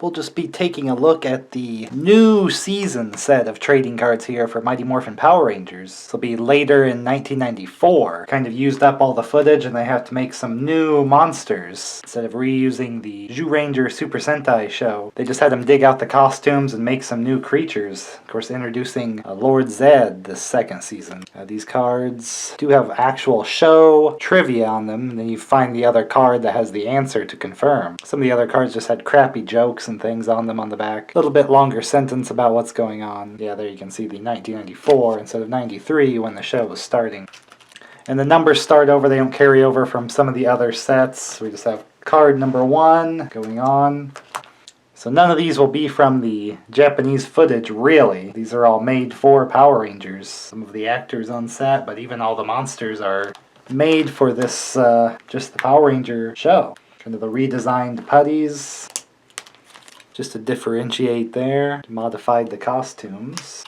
We'll just be taking a look at the new season set of trading cards here for Mighty Morphin Power Rangers. This will be later in 1994. Kind of used up all the footage and they have to make some new monsters. Instead of reusing the Zyuranger Super Sentai show, they just had them dig out the costumes and make some new creatures. Of course, introducing Lord Zedd this second season. These cards do have actual show trivia on them, and then you find the other card that has the answer to confirm. Some of the other cards just had crappy jokes and things on them on the back. A little bit longer sentence about what's going on. Yeah, there you can see the 1994 instead of 93 when the show was starting. And the numbers start over, they don't carry over from some of the other sets. We just have card number 1 going on. So none of these will be from the Japanese footage, really. These are all made for Power Rangers. Some of the actors on set, but even all the monsters are made for this, just the Power Ranger show. Kind of the redesigned putties. Just to differentiate there, modified the costumes.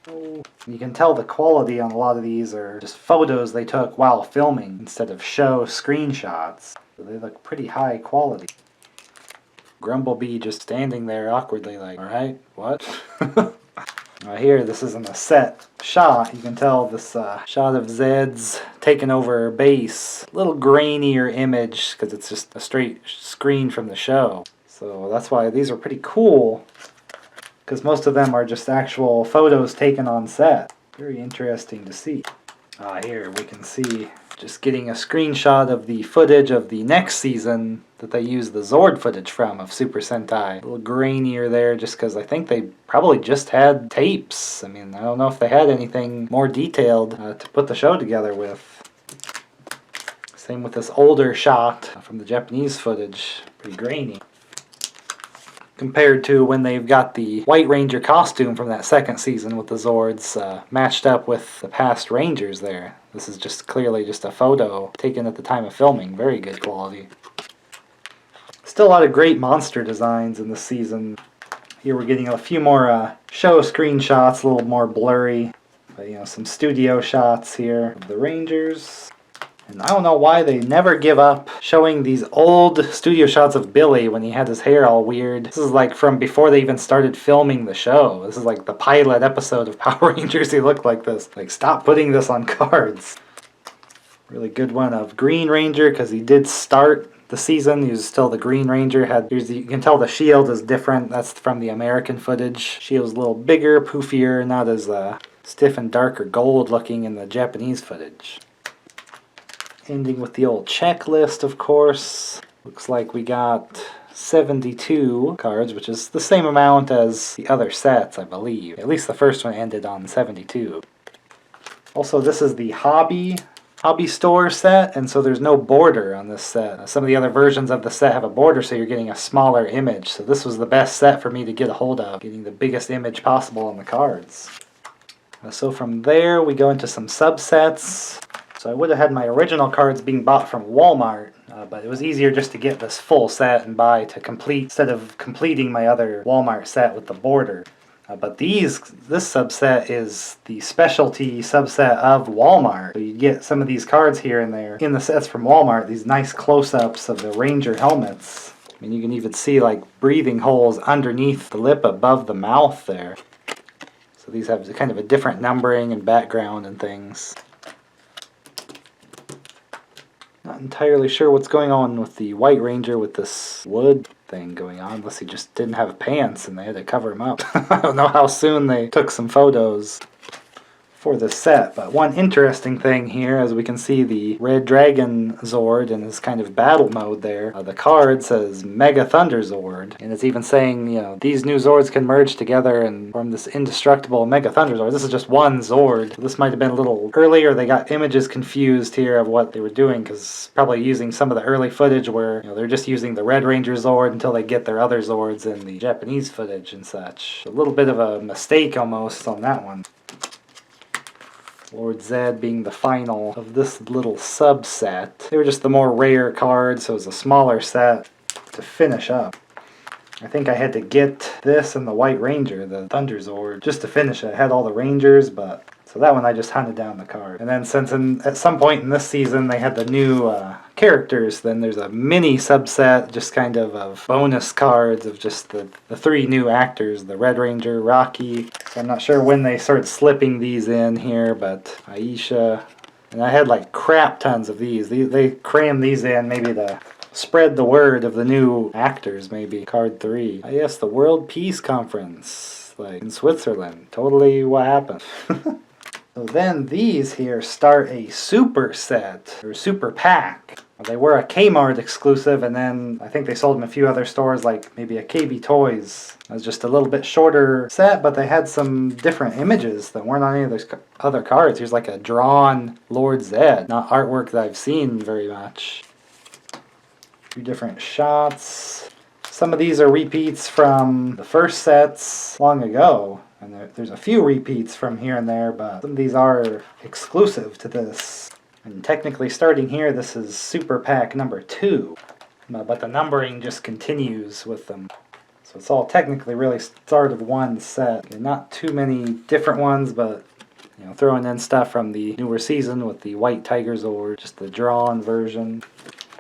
You can tell the quality on a lot of these are just photos they took while filming instead of show screenshots. So they look pretty high quality. Grumblebee just standing there awkwardly like, alright, what? Here, this isn't a set shot. You can tell this shot of Zedd's taken over base. A little grainier image because it's just a straight screen from the show. So that's why these are pretty cool, because most of them are just actual photos taken on set. Very interesting to see. Here we can see just getting a screenshot of the footage of the next season that they used the Zord footage from of Super Sentai. A little grainier there just because I think they probably just had tapes. I mean, I don't know if they had anything more detailed to put the show together with. Same with this older shot from the Japanese footage. Pretty grainy. Compared to when they've got the White Ranger costume from that second season with the Zords matched up with the past Rangers there. This is just clearly just a photo taken at the time of filming. Very good quality. Still a lot of great monster designs in this season. Here we're getting a few more show screenshots, a little more blurry. But, you know, some studio shots here of the Rangers. And I don't know why they never give up showing these old studio shots of Billy when he had his hair all weird. This is like from before they even started filming the show. This is like the pilot episode of Power Rangers. He looked like this. Like, stop putting this on cards. Really good one of Green Ranger because he did start the season. He was still the Green Ranger. You can tell the shield is different. That's from the American footage. Shield's a little bigger, poofier, not as stiff and darker gold looking in the Japanese footage. Ending with the old checklist, of course. Looks like we got 72 cards, which is the same amount as the other sets, I believe. At least the first one ended on 72. Also, this is the hobby store set, and so there's no border on this set. Some of the other versions of the set have a border, so you're getting a smaller image. So this was the best set for me to get a hold of, getting the biggest image possible on the cards. So from there, we go into some subsets. So I would have had my original cards being bought from Walmart, but it was easier just to get this full set and buy to complete, instead of completing my other Walmart set with the border. But this subset is the specialty subset of Walmart. So you get some of these cards here and there in the sets from Walmart, these nice close-ups of the Ranger helmets. I mean, you can even see like breathing holes underneath the lip above the mouth there. So these have kind of a different numbering and background and things. Not entirely sure what's going on with the White Ranger with this wood thing going on, unless he just didn't have pants and they had to cover him up. I don't know how soon they took some photos for this set, but one interesting thing here, as we can see the Red Dragon Zord in his kind of battle mode there, the card says Mega Thunder Zord, and it's even saying, you know, these new Zords can merge together and form this indestructible Mega Thunder Zord. This is just one Zord. This might have been a little earlier. They got images confused here of what they were doing, because probably using some of the early footage where, you know, they're just using the Red Ranger Zord until they get their other Zords in the Japanese footage and such. A little bit of a mistake almost on that one. Lord Zedd being the final of this little subset. They were just the more rare cards, so it was a smaller set to finish up. I think I had to get this and the White Ranger, the Thunder Zord, just to finish it. I had all the Rangers, but So that one I just hunted down the card. And then since at some point in this season they had the new characters, then there's a mini subset just kind of bonus cards of just the 3 new actors, the Red Ranger, Rocky. I'm not sure when they started slipping these in here, but Aisha. And I had like crap tons of these. They crammed these in maybe to spread the word of the new actors, maybe. Card 3. Yes, the World Peace Conference, like in Switzerland. Totally what happened. So then these here start a super set, or super pack. They were a Kmart exclusive, and then I think they sold them a few other stores, like maybe a KB Toys. It was just a little bit shorter set, but they had some different images that weren't on any of those other cards. Here's like a drawn Lord Zedd, not artwork that I've seen very much. A few different shots. Some of these are repeats from the first sets long ago. And there's a few repeats from here and there, but some of these are exclusive to this. And technically starting here, this is Super Pack number 2. But the numbering just continues with them. So it's all technically really start of one set. Okay, not too many different ones, but you know, throwing in stuff from the newer season with the White Tiger Zord, just the drawn version.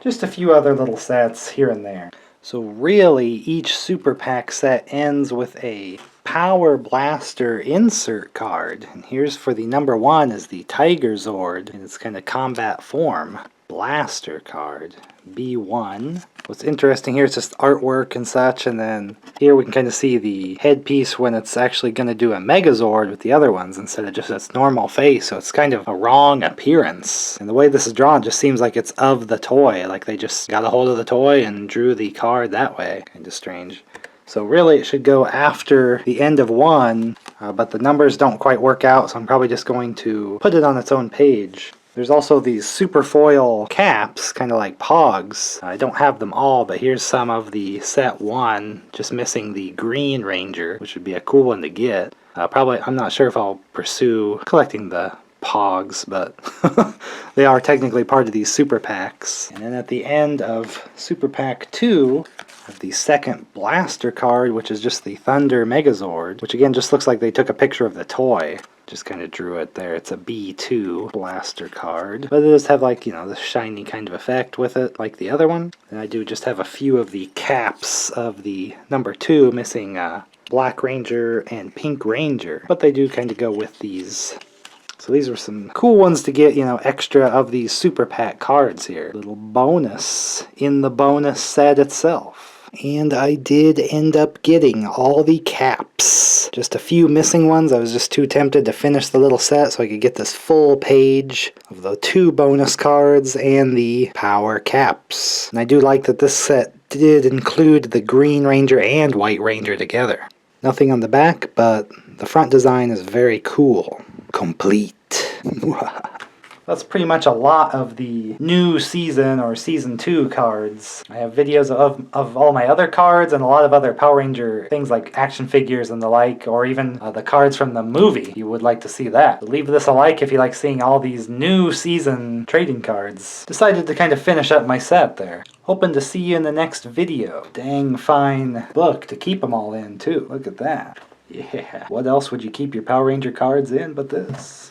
Just a few other little sets here and there. So really, each Super Pack set ends with a Power Blaster insert card. And here's for the number 1 is the Tiger Zord in its kind of combat form. Blaster card. B1. What's interesting here is just artwork and such, and then here we can kind of see the headpiece when it's actually going to do a Megazord with the other ones instead of just its normal face, so it's kind of a wrong appearance. And the way this is drawn just seems like it's of the toy, like they just got a hold of the toy and drew the card that way. Kind of strange. So really it should go after the end of 1, but the numbers don't quite work out, so I'm probably just going to put it on its own page. There's also these super foil caps, kind of like Pogs. I don't have them all, but here's some of the set 1, just missing the Green Ranger, which would be a cool one to get. I'm not sure if I'll pursue collecting the Pogs, but they are technically part of these super packs. And then at the end of Super Pack 2, have the second Blaster card, which is just the Thunder Megazord, which again just looks like they took a picture of the toy. Just kind of drew it there. It's a B2 Blaster card. But it does have like, you know, this shiny kind of effect with it, like the other one. And I do just have a few of the caps of the number 2 missing Black Ranger and Pink Ranger. But they do kind of go with these. So these are some cool ones to get, you know, extra of these Super Pack cards here. Little bonus in the bonus set itself. And I did end up getting all the caps. Just a few missing ones. I was just too tempted to finish the little set so I could get this full page of the 2 bonus cards and the power caps. And I do like that this set did include the Green Ranger and White Ranger together. Nothing on the back, but the front design is very cool. Complete. That's pretty much a lot of the new season or season 2 cards. I have videos of all my other cards and a lot of other Power Ranger things like action figures and the like, or even the cards from the movie if you would like to see that. Leave this a like if you like seeing all these new season trading cards. Decided to kind of finish up my set there. Hoping to see you in the next video. Dang fine book to keep them all in too. Look at that. Yeah. What else would you keep your Power Ranger cards in but this?